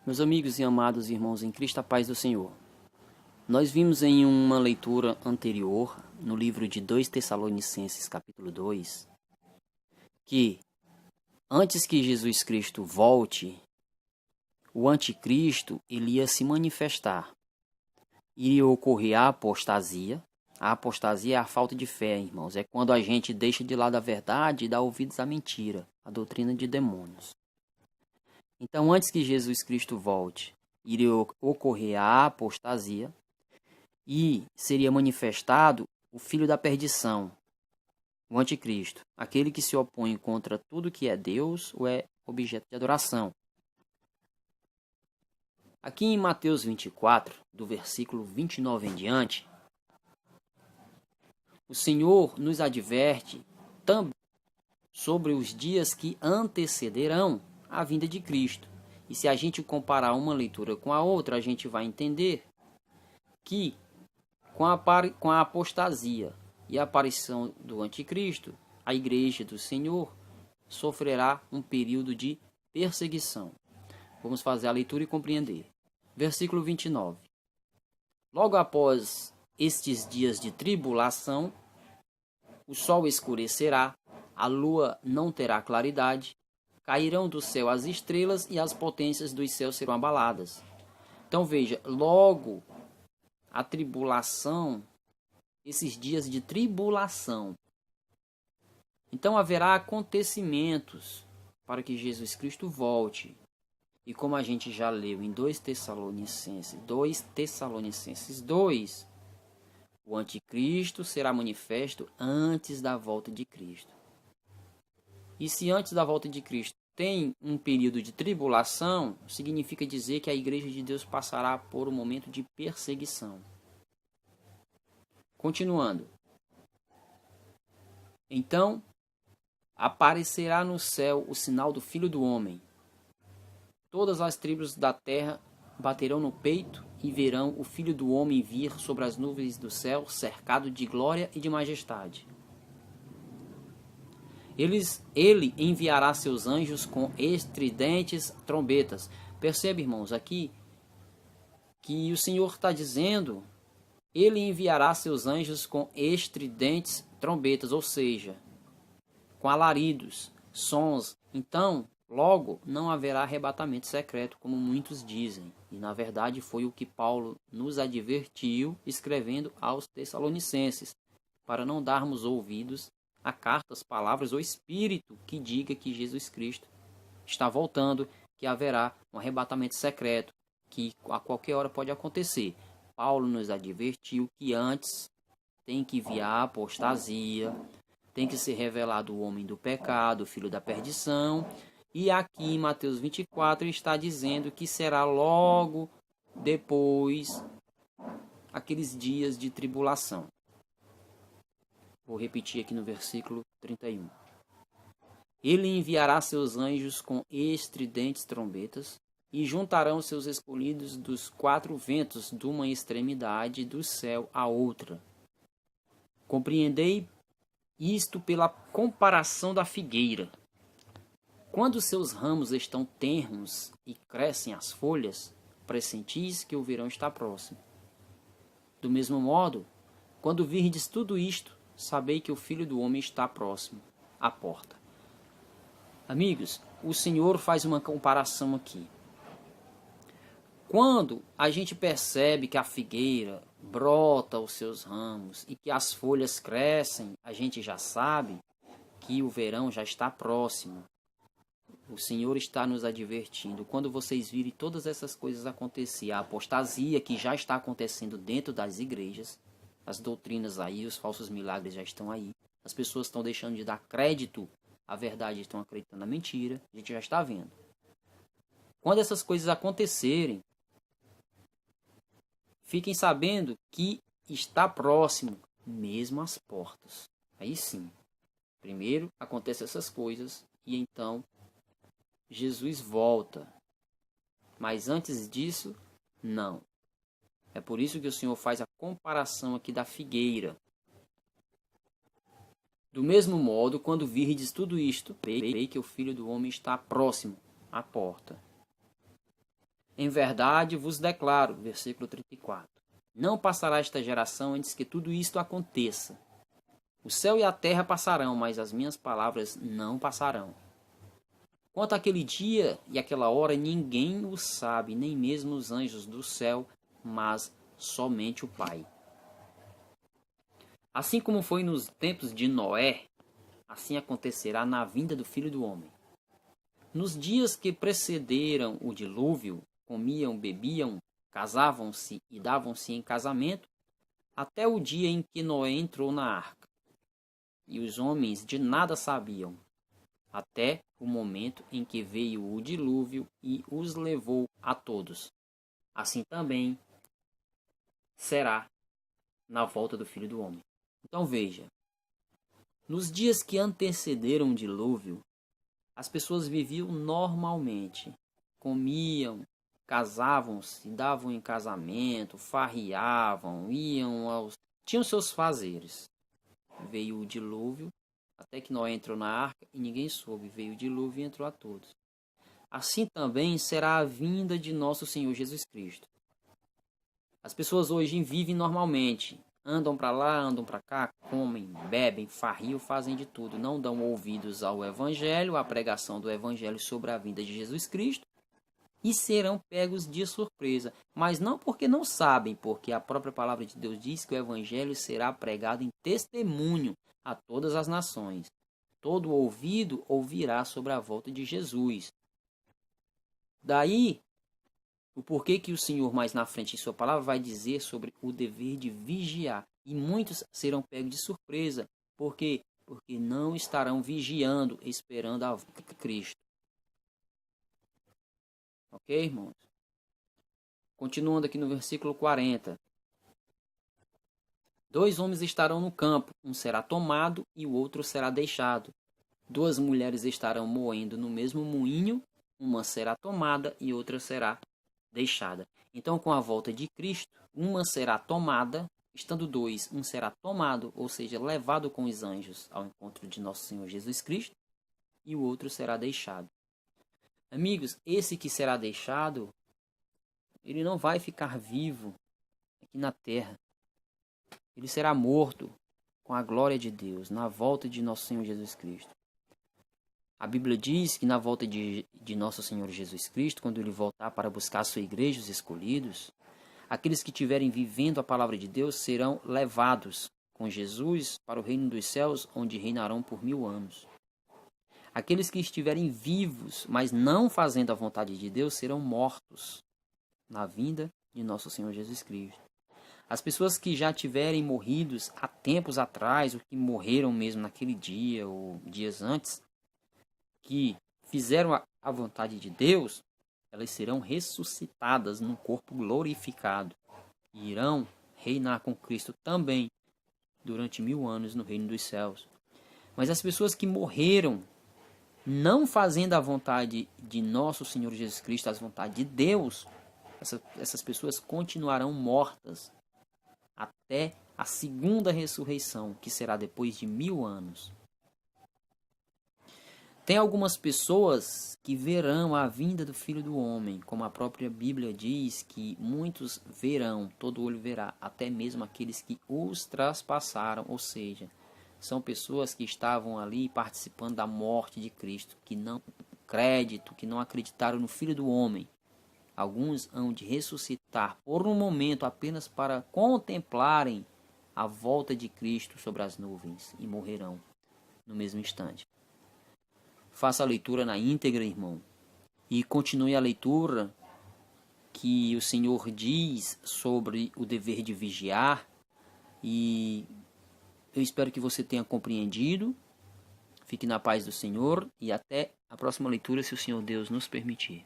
Meus amigos e amados irmãos em Cristo, a paz do Senhor. Nós vimos em uma leitura anterior, no livro de 2 Tessalonicenses, capítulo 2, que antes que Jesus Cristo volte, o anticristo ele ia se manifestar. Iria ocorrer a apostasia. A apostasia é a falta de fé, irmãos. É quando a gente deixa de lado a verdade e dá ouvidos à mentira, a doutrina de demônios. Então, antes que Jesus Cristo volte, iria ocorrer a apostasia e seria manifestado o filho da perdição, o anticristo, aquele que se opõe contra tudo que é Deus ou é objeto de adoração. Aqui em Mateus 24, do versículo 29 em diante, o Senhor nos adverte também sobre os dias que antecederão a vinda de Cristo. E se a gente comparar uma leitura com a outra, a gente vai entender que com a apostasia e a aparição do anticristo, a igreja do Senhor sofrerá um período de perseguição. Vamos fazer a leitura e compreender. Versículo 29. Logo após estes dias de tribulação, o sol escurecerá, a lua não terá claridade, cairão do céu as estrelas e as potências dos céus serão abaladas. Então veja, logo a tribulação, esses dias de tribulação. Então haverá acontecimentos para que Jesus Cristo volte. E como a gente já leu em 2 Tessalonicenses 2, o anticristo será manifesto antes da volta de Cristo. E se antes da volta de Cristo tem um período de tribulação, significa dizer que a igreja de Deus passará por um momento de perseguição. Continuando. Então, aparecerá no céu o sinal do Filho do Homem. Todas as tribos da terra baterão no peito e verão o Filho do Homem vir sobre as nuvens do céu, cercado de glória e de majestade. Ele enviará seus anjos com estridentes trombetas. Percebe, irmãos, aqui que o Senhor está dizendo, ele enviará seus anjos com estridentes trombetas, ou seja, com alaridos, sons. Então, logo, não haverá arrebatamento secreto, como muitos dizem. E, na verdade, foi o que Paulo nos advertiu, escrevendo aos Tessalonicenses, para não darmos ouvidos a cartas, palavras ou espírito que diga que Jesus Cristo está voltando, que haverá um arrebatamento secreto, que a qualquer hora pode acontecer. Paulo nos advertiu que antes tem que vir a apostasia, tem que ser revelado o homem do pecado, o filho da perdição. E aqui em Mateus 24 está dizendo que será logo depois aqueles dias de tribulação. Vou repetir aqui no versículo 31. Ele enviará seus anjos com estridentes trombetas e juntarão seus escolhidos dos 4 ventos de uma extremidade do céu à outra. Compreendei isto pela comparação da figueira. Quando seus ramos estão tenros e crescem as folhas, pressentis que o verão está próximo. Do mesmo modo, quando virdes tudo isto, sabei que o Filho do Homem está próximo, à porta. Amigos, o Senhor faz uma comparação aqui. Quando a gente percebe que a figueira brota os seus ramos e que as folhas crescem, a gente já sabe que o verão já está próximo. O Senhor está nos advertindo. Quando vocês virem todas essas coisas acontecer, a apostasia que já está acontecendo dentro das igrejas, as doutrinas aí, os falsos milagres já estão aí. As pessoas estão deixando de dar crédito à verdade, estão acreditando na mentira. A gente já está vendo. Quando essas coisas acontecerem, fiquem sabendo que está próximo, mesmo às portas. Aí sim, primeiro acontecem essas coisas e então Jesus volta. Mas antes disso, não. É por isso que o Senhor faz a comparação aqui da figueira. Do mesmo modo, quando virdes tudo isto, sei que o Filho do Homem está próximo à porta. Em verdade vos declaro, versículo 34, não passará esta geração antes que tudo isto aconteça. O céu e a terra passarão, mas as minhas palavras não passarão. Quanto àquele dia e aquela hora, ninguém o sabe, nem mesmo os anjos do céu, mas somente o Pai. Assim como foi nos tempos de Noé, assim acontecerá na vinda do Filho do Homem. Nos dias que precederam o dilúvio, comiam, bebiam, casavam-se e davam-se em casamento, até o dia em que Noé entrou na arca. E os homens de nada sabiam, até o momento em que veio o dilúvio e os levou a todos. Assim também será na volta do Filho do Homem. Então veja, nos dias que antecederam o dilúvio, as pessoas viviam normalmente, comiam, casavam-se, davam em casamento, farriavam, tinham seus fazeres. Veio o dilúvio, até que Noé entrou na arca e ninguém soube. Veio o dilúvio e entrou a todos. Assim também será a vinda de nosso Senhor Jesus Cristo. As pessoas hoje vivem normalmente, andam para lá, andam para cá, comem, bebem, farriam, fazem de tudo. Não dão ouvidos ao Evangelho, à pregação do Evangelho sobre a vinda de Jesus Cristo, e serão pegos de surpresa. Mas não porque não sabem, porque a própria palavra de Deus diz que o Evangelho será pregado em testemunho a todas as nações. Todo ouvido ouvirá sobre a volta de Jesus. Daí, o porquê que o Senhor mais na frente em sua palavra vai dizer sobre o dever de vigiar. E muitos serão pegos de surpresa. Por quê? Porque não estarão vigiando, esperando a volta de Cristo. Ok, irmãos? Continuando aqui no versículo 40. 2 homens estarão no campo, um será tomado e o outro será deixado. 2 mulheres estarão moendo no mesmo moinho, uma será tomada e outra será deixada. Então, com a volta de Cristo, uma será tomada, estando 2, um será tomado, ou seja, levado com os anjos ao encontro de nosso Senhor Jesus Cristo, e o outro será deixado. Amigos, esse que será deixado, ele não vai ficar vivo aqui na terra. Ele será morto com a glória de Deus na volta de nosso Senhor Jesus Cristo. A Bíblia diz que na volta de nosso Senhor Jesus Cristo, quando ele voltar para buscar a sua igreja, os escolhidos, aqueles que estiverem vivendo a palavra de Deus serão levados com Jesus para o reino dos céus, onde reinarão por 1000 anos. Aqueles que estiverem vivos, mas não fazendo a vontade de Deus, serão mortos na vinda de nosso Senhor Jesus Cristo. As pessoas que já tiverem morridos há tempos atrás, ou que morreram mesmo naquele dia ou dias antes, que fizeram a vontade de Deus, elas serão ressuscitadas num corpo glorificado e irão reinar com Cristo também durante 1000 anos no reino dos céus. Mas as pessoas que morreram não fazendo a vontade de nosso Senhor Jesus Cristo, a vontade de Deus, essas pessoas continuarão mortas até a segunda ressurreição, que será depois de 1000 anos. Tem algumas pessoas que verão a vinda do Filho do Homem, como a própria Bíblia diz que muitos verão, todo olho verá, até mesmo aqueles que os traspassaram, ou seja, são pessoas que estavam ali participando da morte de Cristo, que não acreditaram no Filho do Homem. Alguns hão de ressuscitar por um momento apenas para contemplarem a volta de Cristo sobre as nuvens e morrerão no mesmo instante. Faça a leitura na íntegra, irmão, e continue a leitura que o Senhor diz sobre o dever de vigiar, e eu espero que você tenha compreendido. Fique na paz do Senhor e até a próxima leitura, se o Senhor Deus nos permitir.